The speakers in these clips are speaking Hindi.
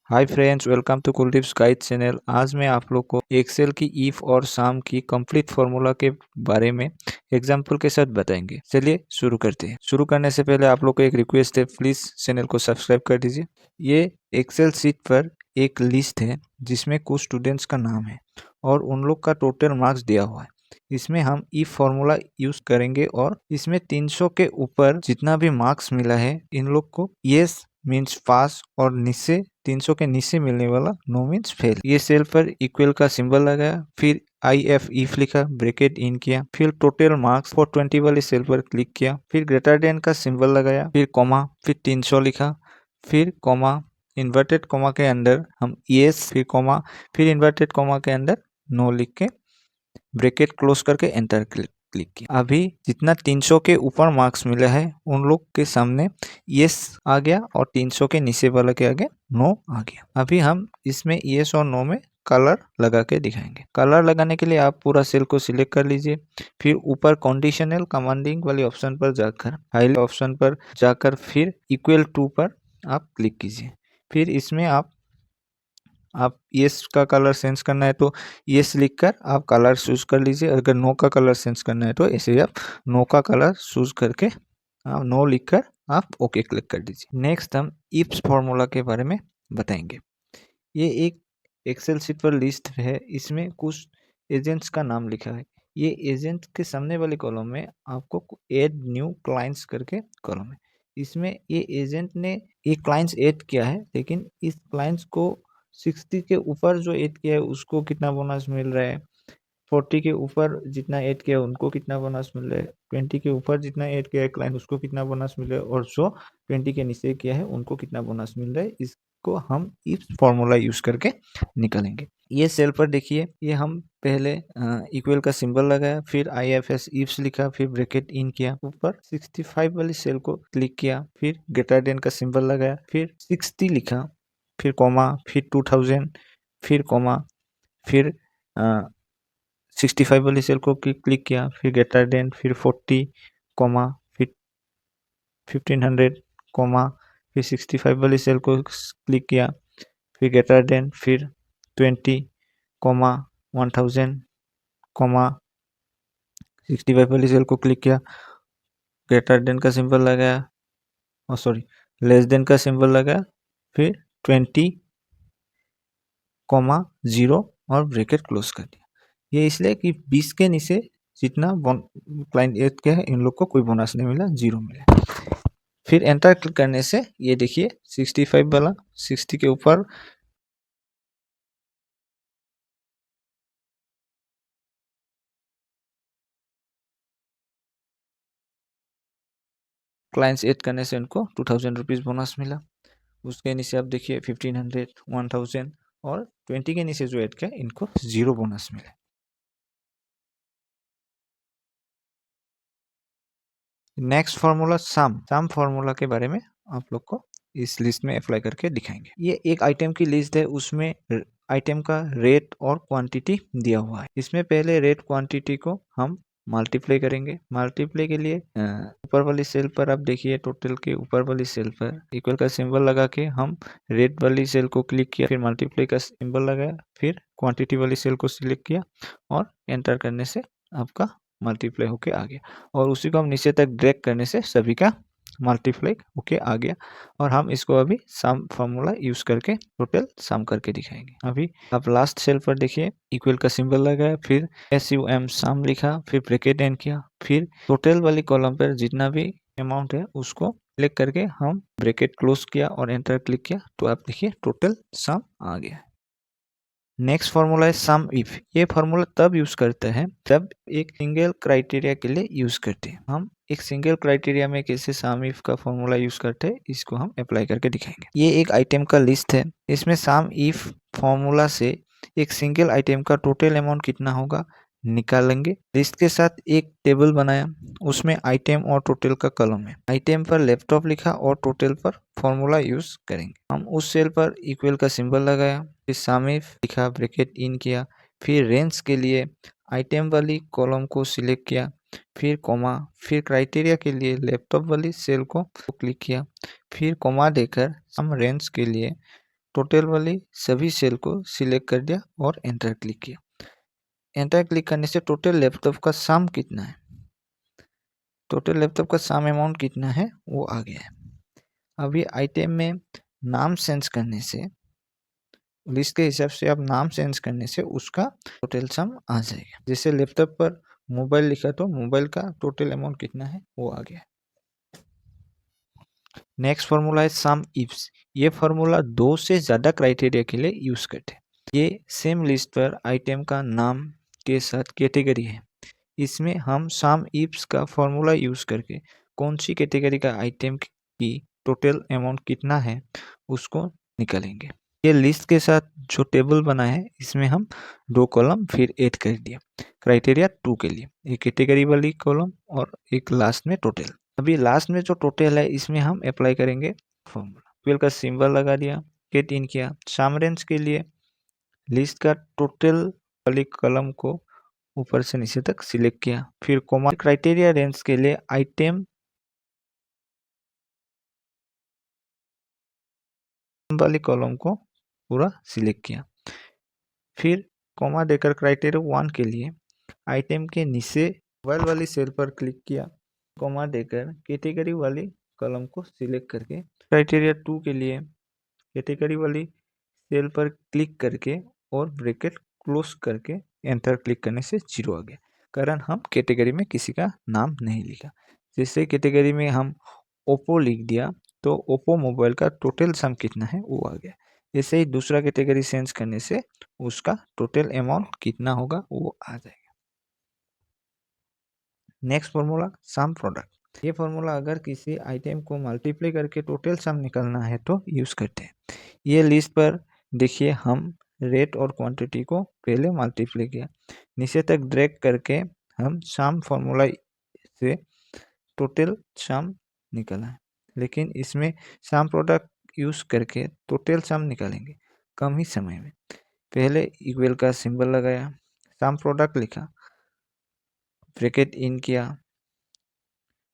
Hi friends, welcome to Kuldeep's guide channel. आज मैं आप लोग को एक्सेल की इफ और सम की कंप्लीट फार्मूला के बारे में एग्जांपल के साथ बताएंगे। चलिए शुरू करते हैं। शुरू करने से पहले आप लोग को एक रिक्वेस्ट है, प्लीज चैनल को सब्सक्राइब कर दीजिए। ये एक्सेल शीट पर एक लिस्ट है जिसमें कुछ स्टूडेंट्स का नाम है और उन लोग का टोटल मार्क्स दिया हुआ है। इसमें हम इफ फार्मूला यूज करेंगे और इसमें 300 के ऊपर जितना भी मार्क्स मिला है इन लोग को यस मीन्स पास और नीचे 300 के नीचे मिलने वाला नो मीन्स फेल। ये सेल पर इक्वल का सिंबल लगाया, फिर इफ लिखा, ब्रैकेट इन किया, फिर टोटल मार्क्स 420 वाले सेल पर क्लिक किया, फिर ग्रेटर देन का सिंबल लगाया, फिर कॉमा, फिर 300 लिखा, फिर कॉमा, इन्वर्टेड कॉमा के अंदर हम यस, फिर कॉमा, फिर इन्वर्टेड कॉमा के अंदर नो लिख के ब्रैकेट क्लोज करके एंटर क्लिक किया। अभी जितना 300 के ऊपर मार्क्स मिला है उन लोग के सामने यस आ गया और 300 के नीचे वाला के आगे नो आ गया। अभी हम इसमें यस और नो में कलर लगा के दिखाएंगे। कलर लगाने के लिए आप पूरा सेल को सिलेक्ट कर लीजिए, फिर ऊपर कंडीशनल कमांडिंग वाले ऑप्शन पर जाकर फाइल ऑप्शन पर जाकर फिर इक्वल टू पर आप क्लिक कीजिए। फिर इसमें आप यस का कलर सेंस करना है तो यस लिखकर आप कलर चूज कर लीजिए। अगर नो का कलर सेंस करना है तो ऐसे आप नो का कलर चूज करके आप नो लिखकर आप ओके क्लिक कर दीजिए। नेक्स्ट हम इफ्स फॉर्मूला के बारे में बताएंगे। ये एक एक्सेल शीट पर लिस्ट है, इसमें कुछ एजेंट्स का नाम लिखा है। ये एजेंट के सामने वाले कॉलम में आपको ऐड न्यू क्लाइंट्स करके कॉलम है। इसमें ये एजेंट ने ये क्लाइंट्स ऐड किया है, लेकिन इस क्लाइंट्स को 60 के ऊपर जो ऐड किया है उसको कितना बोनस मिल रहा है, 40 के ऊपर जितना ऐड किया है उनको कितना बोनस मिल रहा है, 20 के ऊपर जितना ऐड किया है क्लाइंट उसको कितना बोनस मिल रहा है, और जो 20 के नीचे किया है उनको कितना बोनस मिल रहा है, इसको हम इस फॉर्मूला यूज करके निकालेंगे। ये सेल पर देखिए, ये हम पहले इक्वल का सिंबल लगाया, फिर IFS इफ्स लिखा, फिर ब्रैकेट इन किया, ऊपर 65 वाली सेल को क्लिक किया, फिर ग्रेटर देन का सिंबल लगाया, फिर 60 लिखा, फिर कॉमा, फिर 2000, फिर कॉमा, फिर 65 वाली सेल को क्लिक किया, फिर ग्रेटर देन, फिर 40 कॉमा, फिर 1500 कॉमा, फिर 65 वाली सेल को क्लिक किया, फिर ग्रेटर देन, फिर 20 कॉमा 1000 कॉमा 65 वाली सेल को क्लिक किया, ग्रेटर देन का सिंबल लगाया, और सॉरी लेस देन का सिंबल लगाया, फिर 20 कॉमा 0 और ब्रैकेट क्लोज कर दिया। ये इसलिए कि 20 के नीचे जितना क्लाइंट ऐड किया है इन लोग को कोई बोनस नहीं मिला, 0 मिला। फिर एंटर क्लिक करने से ये देखिए 65 वाला 60 के ऊपर क्लाइंट्स ऐड करने से उनको 2000 रुपीज़ बोनस मिला। उसके नीचे आप देखिए 1500, 1000 और 20 के नीचे जो ऐड किया इनको 0 बोनस मिला। नेक्स्ट फार्मूला सम फार्मूला के बारे में आप लोग को इस लिस्ट में अप्लाई करके दिखाएंगे। ये एक आइटम की लिस्ट है, उसमें आइटम का रेट और क्वांटिटी दिया हुआ है। इसमें पहले रेट क्वांटिटी को हम मल्टीप्लाई करेंगे। मल्टीप्लाई के लिए ऊपर वाली सेल पर आप देखिए, टोटल के ऊपर वाली सेल पर इक्वल का सिंबल लगा के हम रेट वाली सेल को क्लिक किया, फिर मल्टीप्लाई का सिंबल लगाया, फिर क्वांटिटी वाली सेल को सिलेक्ट किया और एंटर करने से आपका मल्टीप्लाई होके आ गया, और उसी को हम नीचे तक ड्रैग करने से सभी का मल्टीप्लाई होके आ गया। और हम इसको अभी सम फार्मूला यूज करके टोटल सम करके दिखाएंगे। अभी आप लास्ट सेल पर देखिए, इक्वल का सिंबल लगाया, फिर SUM सम लिखा, फिर ब्रैकेट एंड किया, फिर टोटल वाली कॉलम पर जितना भी अमाउंट है उसको क्लिक करके हम ब्रैकेट क्लोज किया और एंटर क्लिक किया, तो आप देखिए टोटल सम आ गया। नेक्स्ट फार्मूला है सम इफ। ये फार्मूला तब यूज करते हैं जब एक सिंगल क्राइटेरिया के लिए यूज करते हैं। हम एक सिंगल क्राइटेरिया में कैसे सम इफ का फार्मूला यूज करते हैं इसको हम अप्लाई करके दिखाएंगे। ये एक आइटम का लिस्ट है, इसमें सम इफ फार्मूला से एक सिंगल आइटम का टोटल अमाउंट कितना होगा निकालेंगे। लिस्ट के साथ एक टेबल बनाया, उसमें आइटम और टोटल का कॉलम है। आइटम पर लैपटॉप लिखा और टोटल पर फॉर्मूला यूज करेंगे। हम उस सेल पर इक्वल का सिंबल लगाया, फिर सम इफ लिखा, ब्रैकेट इन किया, फिर रेंज के लिए आइटम वाली कॉलम को सिलेक्ट किया, फिर कॉमा, फिर क्राइटेरिया के लिए लैपटॉप वाली सेल को क्लिक किया, फिर कॉमा देकर हम रेंज के लिए टोटल वाली सभी सेल को सिलेक्ट कर दिया और एंटर क्लिक किया। एंटर क्लिक करने से टोटल लैपटॉप का सम कितना है, टोटल लैपटॉप का सम अमाउंट कितना है वो आ गया है। अभी आइटम में नाम चेंज करने से, लिस्ट के हिसाब से आप नाम चेंज करने से उसका टोटल सम आ जाएगा। जैसे लैपटॉप पर मोबाइल लिखा तो मोबाइल का टोटल अमाउंट कितना है वो आ गया। नेक्स्ट फॉर्मूला है सम इफ्स। ये फॉर्मूला 2 से ज़्यादा क्राइटेरिया के लिए यूज़ करते हैं। ये सेम लिस्ट पर आइटम का नाम के साथ कैटेगरी है। इसमें हम सम इफ्स का फॉर्मूला यूज़ करके कौन सी कैटेगरी का आइटम की टोटल अमाउंट कितना है उसको निकालेंगे। ये लिस्ट के साथ जो टेबल बना है इसमें हम 2 कॉलम फिर ऐड कर दिया क्राइटेरिया 2 के लिए, एक कैटेगरी वाली कॉलम और एक लास्ट में टोटल। अभी लास्ट में जो टोटल है इसमें हम अप्लाई करेंगे फॉर्मूला। इक्वल का सिंबल लगा दिया, गेट इन किया। सम रेंज के लिए लिस्ट का टोटल वाली कॉलम को ऊपर से नीचे तक सिलेक्ट किया, फिर कॉमा। क्राइटेरिया रेंज के लिए आइटम वाली कॉलम को पूरा सिलेक्ट किया, फिर कॉमा देकर क्राइटेरिया 1 के लिए आइटम के नीचे मोबाइल वाली सेल पर क्लिक किया, कॉमा देकर कैटेगरी वाली कॉलम को सिलेक्ट करके क्राइटेरिया 2 के लिए कैटेगरी वाली सेल पर क्लिक करके और ब्रैकेट क्लोज करके एंटर क्लिक करने से 0 आ गया, कारण हम कैटेगरी में किसी का नाम नहीं लिखा। जैसे कैटेगरी में हम ओप्पो लिख दिया तो ओप्पो मोबाइल का टोटल सम कितना है वो आ गया। ऐसे ही दूसरा कैटेगरी चेंज करने से उसका टोटल अमाउंट कितना होगा वो आ जाएगा। Next formula some product. ये फॉर्मूला अगर किसी आइटम को मल्टीप्लाई करके टोटल सम निकालना है तो यूज करते हैं। ये लिस्ट पर देखिए, हम रेट और क्वांटिटी को पहले मल्टीप्लाई किया, नीचे तक ड्रैग करके हम सम फॉर्मूला से टोटल सम निकाला है। लेकिन इसमें सम प्रोडक्ट यूज करके टोटल सम निकालेंगे कम ही समय में। पहले इक्वल का सिंबल लगाया, सम प्रोडक्ट लिखा, ब्रैकेट इन किया,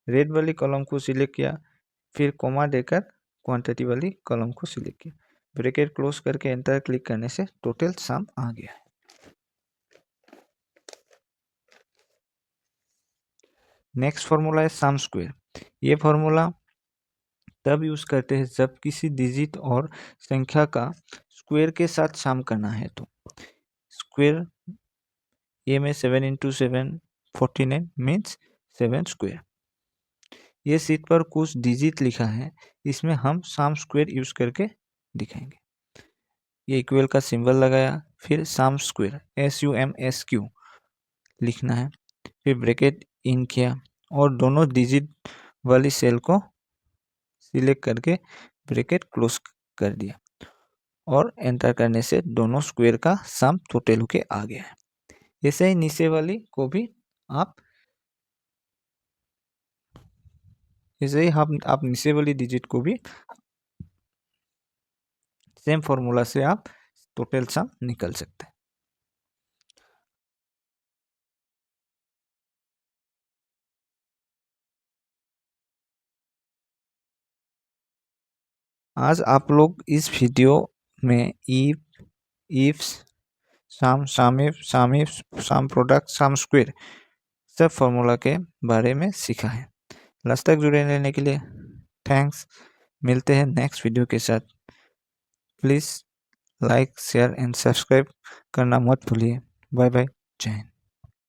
रेड वाली कॉलम को सिलेक्ट किया, फिर कॉमा देकर क्वांटिटी वाली कॉलम को सिलेक्ट किया, ब्रैकेट क्लोज करके एंटर क्लिक करने से टोटल सम आ गया है। नेक्स्ट फॉर्मूला है सम स्क्वायर। ये फॉर्मूला तब यूज करते हैं जब किसी डिजिट और संख्या का स्क्वायर के साथ सम करना है तो स्क्वायर ये में 7 × 7 49 मीन्स 7 स्क्वायर। ये शीट पर कुछ डिजिट लिखा है, इसमें हम सम स्क्वायर यूज करके दिखाएंगे। ये इक्वल का सिंबल लगाया, फिर सम स्क्वायर SUMSQ लिखना है, फिर ब्रैकेट इन किया और दोनों डिजिट वाली सेल को सिलेक्ट करके ब्रैकेट क्लोज कर दिया और एंटर करने से दोनों स्क्वायर का सम टोटल होके आ गया है। ऐसे ही नीचे वाली को भी आप नीचे वाली डिजिट को भी सेम फॉर्मूला से आप टोटल सम निकल सकते हैं। आज आप लोग इस वीडियो में इफ्स सम प्रोडक्ट सम स्क्वायर सब फॉर्मूला के बारे में सीखा है। लास्ट तक जुड़े रहने के लिए थैंक्स। मिलते हैं नेक्स्ट वीडियो के साथ। Please like share and subscribe करना मत भूलिए। बाय बाय, जय हिंद।